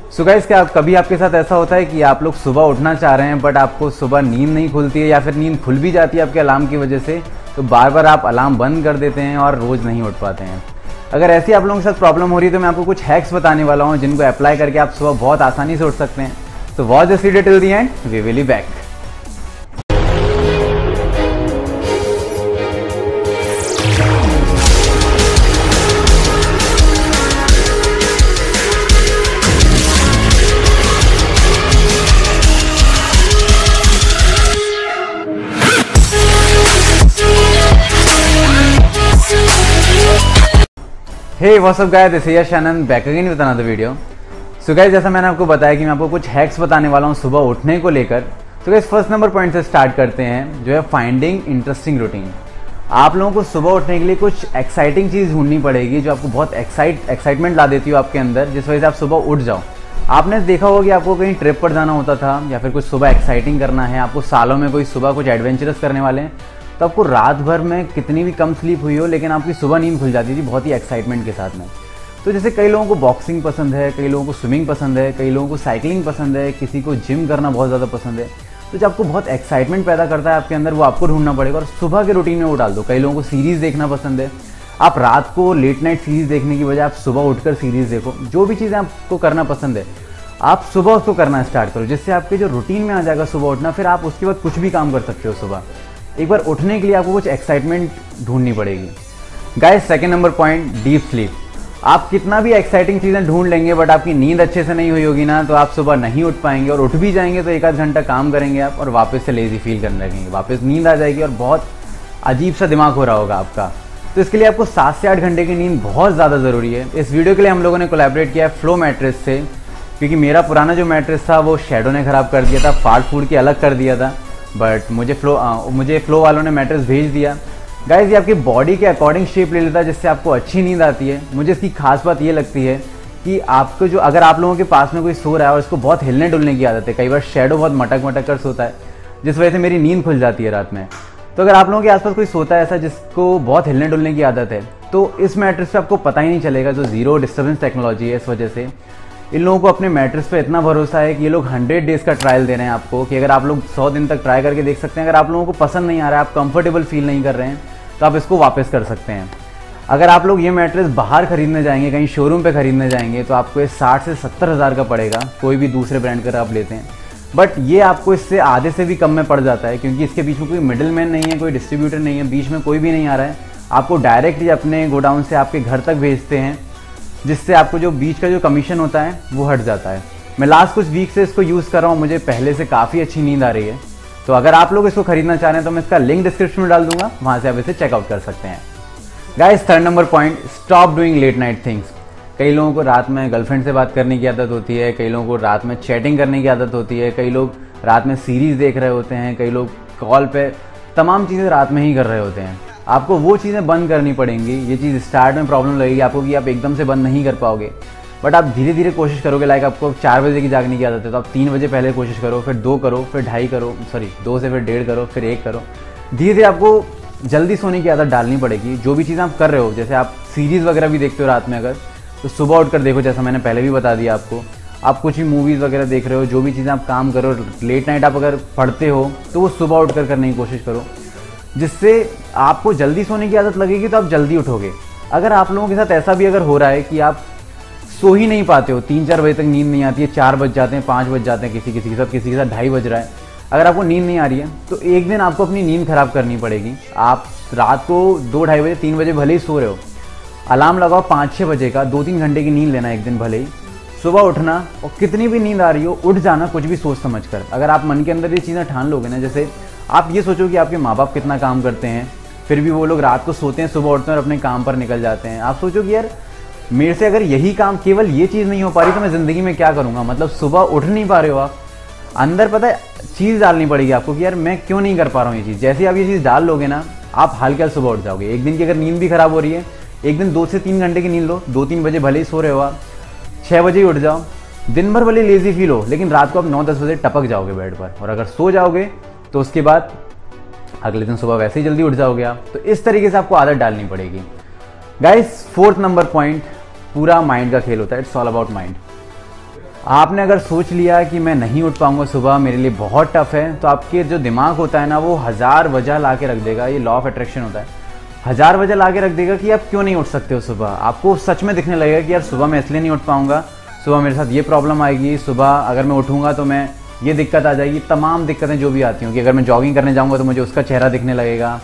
So guys, क्या कभी आपके साथ ऐसा होता है कि आप लोग सुबह उठना चाह रहे हैं बट आपको सुबह नींद नहीं खुलती है या फिर नींद खुल भी जाती है आपके अलार्म की वजह से, तो बार बार आप अलार्म बंद कर देते हैं और रोज़ नहीं उठ पाते हैं। अगर ऐसी आप लोगों के साथ प्रॉब्लम हो रही है तो मैं आपको कुछ हैक्स बताने वाला हूँ जिनको अप्लाई करके आप सुबह बहुत आसानी से उठ सकते हैं। तो watch this video till the end, we will be back. Hey what's up guys, this is Yash Anand back again with another video. So guys, जैसा मैंने आपको बताया कि मैं आपको कुछ हैक्स बताने वाला हूँ सुबह उठने को लेकर। तो गाइस, फर्स्ट नंबर पॉइंट से स्टार्ट करते हैं, जो है फाइंडिंग इंटरेस्टिंग रूटीन। आप लोगों को सुबह उठने के लिए कुछ एक्साइटिंग चीज़ ढूंढनी पड़ेगी जो आपको बहुत एक्साइटमेंट ला देती हो आपके अंदर, जिस वजह से आप सुबह उठ जाओ। आपने देखा होगा कि आपको कहीं ट्रिप पर जाना होता था या फिर कुछ सुबह एक्साइटिंग करना है, आपको सालों में कोई सुबह कुछ एडवेंचरस करने वाले हैं, तो आपको रात भर में कितनी भी कम स्लीप हुई हो लेकिन आपकी सुबह नींद खुल जाती थी बहुत ही एक्साइटमेंट के साथ में। तो जैसे कई लोगों को बॉक्सिंग पसंद है, कई लोगों को स्विमिंग पसंद है, कई लोगों को साइकिलिंग पसंद है, किसी को जिम करना बहुत ज़्यादा पसंद है। तो जब आपको बहुत एक्साइटमेंट पैदा करता है आपके अंदर, वो आपको ढूंढना पड़ेगा और सुबह के रूटीन में वो डाल दो। कई लोगों को सीरीज़ देखना पसंद है, आप रात को लेट नाइट सीरीज़ देखने की बजाय आप सुबह उठकर सीरीज़ देखो। जो भी चीज़ें आपको करना पसंद है आप सुबह उसको करना स्टार्ट करो, जिससे आपके जो रूटीन में आ जाएगा सुबह उठना, फिर आप उसके बाद कुछ भी काम कर सकते हो सुबह। एक बार उठने के लिए आपको कुछ एक्साइटमेंट ढूंढनी पड़ेगी। Guys, second number point, deep sleep. आप कितना भी एक्साइटिंग चीज़ें ढूंढ लेंगे बट आपकी नींद अच्छे से नहीं हुई होगी ना, तो आप सुबह नहीं उठ पाएंगे, और उठ भी जाएंगे तो एक आध घंटा काम करेंगे आप और वापस से लेजी फील करने लगेंगे, वापस नींद आ जाएगी और बहुत अजीब सा दिमाग हो रहा होगा आपका। तो इसके लिए आपको 7 से 8 घंटे की नींद बहुत ज़्यादा ज़रूरी है। इस वीडियो के लिए हम लोगों ने कोलैबोरेट किया है फ्लो मैट्रेस से, क्योंकि मेरा पुराना जो मैट्रेस था वो शैडो ने ख़राब कर दिया था, फाड़ फूड़ के अलग कर दिया था, बट मुझे फ्लो वालों ने मैट्रेस भेज दिया। गाइस, ये आपकी बॉडी के अकॉर्डिंग शेप ले लेता है, जिससे आपको अच्छी नींद आती है। मुझे इसकी खास बात ये लगती है कि आपको जो, अगर आप लोगों के पास में कोई सो रहा है और उसको बहुत हिलने डुलने की आदत है, कई बार शैडो बहुत मटक मटक कर सोता है जिस वजह से मेरी नींद खुल जाती है रात में। तो अगर आप लोगों के आसपास कोई सोता है ऐसा जिसको बहुत हिलने डुलने की आदत है, तो इस मैट्रेस पे आपको पता ही नहीं चलेगा। जो जीरो डिस्टर्बेंस टेक्नोलॉजी है, इस वजह से इन लोगों को अपने मैट्रेस पे इतना भरोसा है कि ये लोग 100 डेज़ का ट्रायल दे रहे हैं आपको, कि अगर आप लोग 100 दिन तक ट्राई करके देख सकते हैं। अगर आप लोगों को पसंद नहीं आ रहा है, आप कंफर्टेबल फील नहीं कर रहे हैं, तो आप इसको वापस कर सकते हैं। अगर आप लोग ये मैट्रेस बाहर खरीदने जाएंगे, कहीं शोरूम पे खरीदने जाएंगे, तो आपको ये 60 से 70 हज़ार का पड़ेगा, कोई भी दूसरे ब्रांड का आप लेते हैं। बट ये आपको इससे आधे से भी कम में पड़ जाता है, क्योंकि इसके बीच में कोई मिडिल मैन नहीं है, कोई डिस्ट्रीब्यूटर नहीं है, बीच में कोई भी नहीं आ रहा है। आपको डायरेक्ट ही अपने गोडाउन से आपके घर तक भेजते हैं, जिससे आपको जो बीच का जो कमीशन होता है वो हट जाता है। मैं लास्ट कुछ वीक से इसको यूज़ कर रहा हूँ, मुझे पहले से काफ़ी अच्छी नींद आ रही है। तो अगर आप लोग इसको खरीदना चाह रहे हैं तो मैं इसका लिंक डिस्क्रिप्शन में डाल दूंगा, वहाँ से आप इसे चेकआउट कर सकते हैं। Guys, third number point, stop doing late night things. कई लोगों को रात में गर्लफ्रेंड से बात करने की आदत होती है, कई लोगों को रात में चैटिंग करने की आदत होती है, कई लोग रात में सीरीज़ देख रहे होते हैं, कई लोग कॉल पे तमाम चीज़ें रात में ही कर रहे होते हैं। आपको वो चीज़ें बंद करनी पड़ेंगी। ये चीज़ स्टार्ट में प्रॉब्लम लगेगी आपको कि आप एकदम से बंद नहीं कर पाओगे, बट आप धीरे धीरे कोशिश करोगे। लाइक आपको 4 बजे की जागने की आदत है तो आप 3 बजे पहले कोशिश करो, फिर 2 करो, फिर 2.5 करो, 2 से फिर 1.5 करो, फिर 1 करो। धीरे धीरे आपको जल्दी सोने की आदत डालनी पड़ेगी। जो भी चीज़ आप कर रहे हो, जैसे आप सीरीज़ वगैरह भी देखते हो रात में, अगर तो सुबह उठकर देखो, जैसा मैंने पहले भी बता दिया आपको। आप कुछ भी मूवीज़ वगैरह देख रहे हो, जो भी चीज़ें आप काम करो, लेट नाइट आप अगर पढ़ते हो तो वो सुबह उठकर करने की कोशिश करो, जिससे आपको जल्दी सोने की आदत लगेगी तो आप जल्दी उठोगे। अगर आप लोगों के साथ ऐसा भी अगर हो रहा है कि आप सो ही नहीं पाते हो, 3-4 बजे तक नींद नहीं आती है, 4 बज जाते हैं, 5 बज जाते हैं, किसी के साथ 2:30 बज रहा है, अगर आपको नींद नहीं आ रही है तो एक दिन आपको अपनी नींद ख़राब करनी पड़ेगी। आप रात को 2-2:30 बजे, 3 बजे भले ही सो रहे हो, अलार्म लगाओ 5-6 बजे का, 2-3 घंटे की नींद लेना एक दिन भले ही। सुबह उठना और कितनी भी नींद आ रही हो उठ जाना, कुछ भी सोच समझ कर। अगर आप मन के अंदर ये चीज़ें ठान लोगे ना, जैसे आप ये सोचो कि आपके माँ बाप कितना काम करते हैं, फिर भी वो लोग रात को सोते हैं, सुबह उठते हैं और अपने काम पर निकल जाते हैं। आप सोचो कि यार मेरे से अगर यही काम, केवल ये चीज़ नहीं हो पा रही तो मैं ज़िंदगी में क्या करूँगा। मतलब सुबह उठ नहीं पा रहे हो आप, अंदर पता है चीज़ डालनी पड़ेगी आपको कि यार मैं क्यों नहीं कर पा रहा हूँ ये चीज़। जैसे ही आप ये चीज़ डाल लोगे ना, आप हाल के हाल सुबह उठ जाओगे। एक दिन की अगर नींद भी ख़राब हो रही है, एक दिन 2 से 3 घंटे की नींद लो, 2-3 बजे भले ही सो रहे हो आप, 6 बजे ही उठ जाओ। दिन भर भले लेजी फील हो, लेकिन रात को आप 9-10 बजे टपक जाओगे बेड पर, और अगर सो जाओगे तो उसके बाद अगले दिन सुबह वैसे ही जल्दी उठ जाओगे आप। तो इस तरीके से आपको आदत डालनी पड़ेगी। गाइस, 4th नंबर पॉइंट, पूरा माइंड का खेल होता है। It's all about mind. आपने अगर सोच लिया कि मैं नहीं उठ पाऊंगा सुबह, मेरे लिए बहुत टफ है, तो आपके जो दिमाग होता है ना वो 1000 वजह ला के रख देगा। ये लॉ ऑफ अट्रैक्शन होता है, 1000 वजह ला के रख देगा कि आप क्यों नहीं उठ सकते हो सुबह। आपको सच में दिखने लगेगा कि यार सुबह मैं इसलिए नहीं उठ पाऊंगा, सुबह मेरे साथ ये प्रॉब्लम आएगी, सुबह अगर मैं उठूंगा तो मैं ये दिक्कत आ जाएगी, तमाम दिक्कतें जो भी आती होंगी। अगर मैं जॉगिंग करने जाऊँगा तो मुझे उसका चेहरा दिखने लगेगा,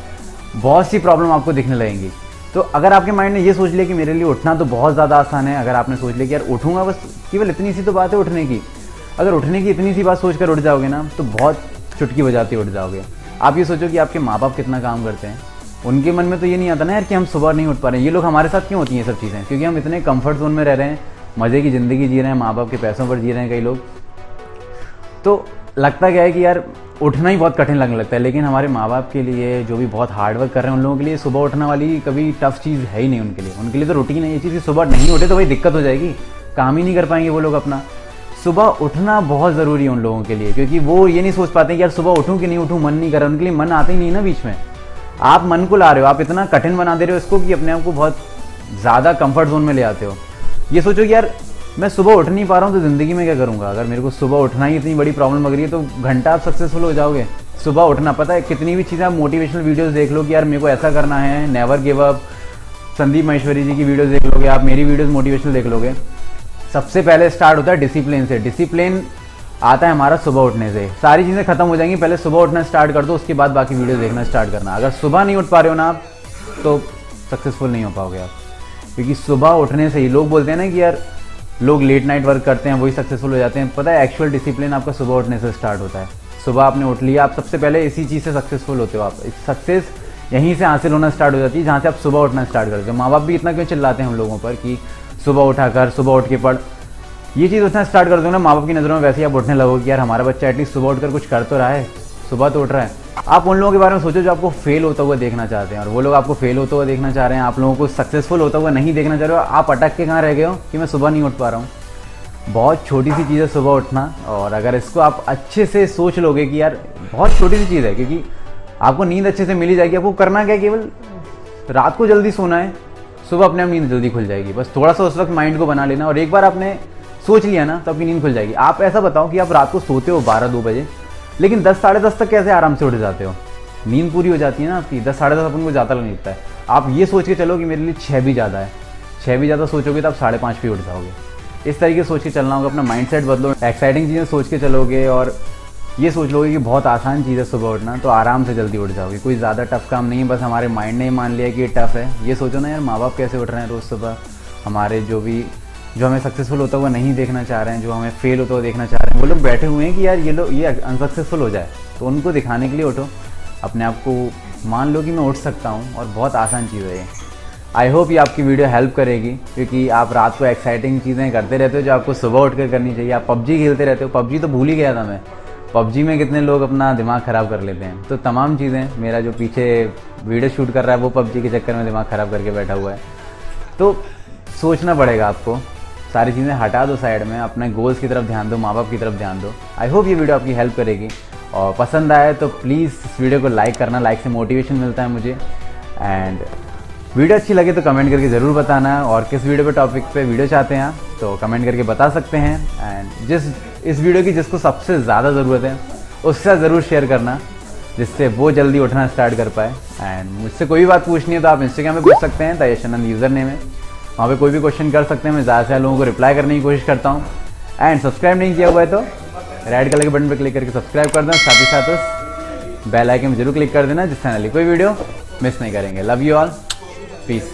बहुत सी प्रॉब्लम आपको दिखने लगेंगी। तो अगर आपके माइंड ने ये सोच लिया कि मेरे लिए उठना तो बहुत ज़्यादा आसान है, अगर आपने सोच लिया कि यार उठूंगा, बस केवल इतनी सी तो बात है उठने की, अगर उठने की इतनी सी बात सोचकर उठ जाओगे ना तो बहुत चुटकी बजाते उठ जाओगे। आप ये सोचो कि आपके माँ बाप कितना काम करते हैं, उनके मन में तो ये नहीं आता ना यार कि हम सुबह नहीं उठ पा रहे हैं। ये लोग हमारे साथ क्यों होती हैं सब चीज़ें, क्योंकि हम इतने कंफर्ट जोन में रह रहे हैं, मज़े की ज़िंदगी जी रहे हैं, माँ बाप के पैसों पर जी रहे हैं कई लोग। तो लगता क्या है कि यार उठना ही बहुत कठिन लगने लगता है, लेकिन हमारे माँ बाप के लिए जो भी बहुत हार्ड वर्क कर रहे हैं उन लोगों के लिए सुबह उठना वाली कभी टफ चीज़ है ही नहीं। उनके लिए तो रूटीन है ये चीज़, सुबह नहीं उठे तो भाई दिक्कत हो जाएगी, काम ही नहीं कर पाएंगे वो लोग अपना। सुबह उठना बहुत ज़रूरी है उन लोगों के लिए, क्योंकि वो ये नहीं सोच पाते कि यार सुबह उठूँ कि नहीं उठूँ, मन नहीं कर रहा, उनके लिए मन आता ही नहीं ना बीच में। आप मन को ला रहे हो, आप इतना कठिन बना दे रहे हो इसको कि अपने आप को बहुत ज़्यादा कंफर्ट जोन में ले आते हो। ये सोचो कि यार मैं सुबह उठ नहीं पा रहा हूँ तो ज़िंदगी में क्या करूँगा। अगर मेरे को सुबह उठना ही इतनी बड़ी प्रॉब्लम लग रही है तो घंटा आप सक्सेसफुल हो जाओगे। सुबह उठना, पता है कितनी भी चीज़ें आप मोटिवेशनल वीडियोस देख लो कि यार मेरे को ऐसा करना है, never give up, Sandeep Maheshwari ji की वीडियोस देख लोगे आप, मेरी वीडियोस मोटिवेशनल देख लोगे, सबसे पहले स्टार्ट होता है डिसिप्लिन से। डिसिप्लिन आता है हमारा सुबह उठने से, सारी चीज़ें खत्म हो जाएंगी। पहले सुबह उठना स्टार्ट कर दो, उसके बाद बाकी वीडियो देखना स्टार्ट करना। अगर सुबह नहीं उठ पा रहे हो ना आप तो सक्सेसफुल नहीं हो पाओगे आप, क्योंकि सुबह उठने से ही लोग बोलते हैं ना कि यार लोग लेट नाइट वर्क करते हैं वही सक्सेसफुल हो जाते हैं। पता है एक्चुअल डिसिप्लिन आपका सुबह उठने से स्टार्ट होता है। सुबह आपने उठ लिया, आप सबसे पहले इसी चीज़ से सक्सेसफुल होते हो। आप सक्सेस यहीं से हासिल होना स्टार्ट हो जाती है जहाँ से आप सुबह उठना स्टार्ट करते हो। माँ बाप भी इतना क्यों चिल्लाते हैं हम लोगों पर कि सुबह उठा कर, सुबह उठ के पढ़, ये चीज़ उठना स्टार्ट कर दो ना, माँ बाप की नज़रों में वैसे ही आप उठने लगोगे कि यार हमारा बच्चा एटलीस्ट सुबह उठकर कुछ कर तो रहा है, सुबह तो उठ रहा है। आप उन लोगों के बारे में सोचो जो आपको फेल होता हुआ देखना चाहते हैं, और वो लोग आपको फेल होता हुआ देखना चाह रहे हैं, आप लोगों को सक्सेसफुल होता हुआ नहीं देखना चाह रहे हो। आप अटक के कहाँ रह गए हो कि मैं सुबह नहीं उठ पा रहा हूँ। बहुत छोटी सी चीज़ है सुबह उठना, और अगर इसको आप अच्छे से सोच लोगे कि यार बहुत छोटी सी चीज़ है, क्योंकि आपको नींद अच्छे से मिल ही जाएगी। आपको करना क्या है, केवल रात को जल्दी सोना है, सुबह अपने आप नींद जल्दी खुल जाएगी। बस थोड़ा सा उस वक्त माइंड को बना लेना, और एक बार आपने सोच लिया ना तो आपकी नींद खुल जाएगी। आप ऐसा बताओ कि आप रात को सोते हो 12-2 बजे, लेकिन 10 साढ़े 10 तक कैसे आराम से उठ जाते हो। नींद पूरी हो जाती है ना आपकी, 10 साढ़े 10 अपन को ज़्यादा लगने लगता है। आप ये सोच के चलो कि मेरे लिए 6 भी ज़्यादा है, 6 भी ज़्यादा सोचोगे तो आप 5:30 पे उठ जाओगे। इस तरीके से सोच के चलना होगा, अपना माइंडसेट बदलो, एक्साइटिंग चीज़ें सोच के चलोगे और ये सोच लोगे कि बहुत आसान चीज़ है सुबह उठना, तो आराम से जल्दी उठ जाओगे। कोई ज़्यादा टफ काम नहीं है, बस हमारे माइंड ने ही मान लिया कि ये टफ है। ये सोचो ना यार, माँ बाप कैसे उठ रहे हैं रोज़ सुबह, हमारे जो हमें सक्सेसफुल होता हुआ नहीं देखना चाह रहे हैं, जो हमें फेल होता हुआ देखना चाह रहे हैं, वो लोग बैठे हुए हैं कि यार ये अनसक्सेसफुल हो जाए, तो उनको दिखाने के लिए उठो। अपने आप को मान लो कि मैं उठ सकता हूँ, और बहुत आसान चीज़ है ये। आई होप ये आपकी वीडियो हेल्प करेगी, क्योंकि आप रात को एक्साइटिंग चीज़ें करते रहते हो जो आपको सुबह उठकर करनी चाहिए। आप पबजी खेलते रहते हो, पबजी तो भूल ही गया था मैं, पबजी में कितने लोग अपना दिमाग ख़राब कर लेते हैं। तो तमाम चीज़ें, मेरा जो पीछे वीडियो शूट कर रहा है वो पबजी के चक्कर में दिमाग ख़राब करके बैठा हुआ है। तो सोचना पड़ेगा आपको, सारी चीज़ें हटा दो साइड में, अपने गोल्स की तरफ ध्यान दो, माँ बाप की तरफ ध्यान दो। आई होप ये वीडियो आपकी हेल्प करेगी, और पसंद आए तो प्लीज़ इस वीडियो को लाइक करना, लाइक से मोटिवेशन मिलता है मुझे। एंड वीडियो अच्छी लगे तो कमेंट करके ज़रूर बताना, और किस वीडियो पे टॉपिक पे वीडियो चाहते हैं आप तो कमेंट करके बता सकते हैं। एंड इस वीडियो की जिसको सबसे ज़्यादा ज़रूरत है उससे ज़रूर शेयर करना, जिससे वो जल्दी उठना स्टार्ट कर पाए। एंड मुझसे कोई बात पूछनी है तो आप इंस्टाग्राम पे पूछ सकते हैं, दयाशनंद यूज़र नेम है, वहाँ पे कोई भी क्वेश्चन कर सकते हैं। मैं ज़्यादा से ज़्यादा लोगों को रिप्लाई करने की कोशिश करता हूँ। एंड सब्सक्राइब नहीं किया हुआ है तो रेड कलर के बटन पर क्लिक करके सब्सक्राइब कर देना, साथ ही साथ उस बेल आइकन में जरूर क्लिक कर देना, जिससे नई कोई वीडियो मिस नहीं करेंगे। Love you all, piece.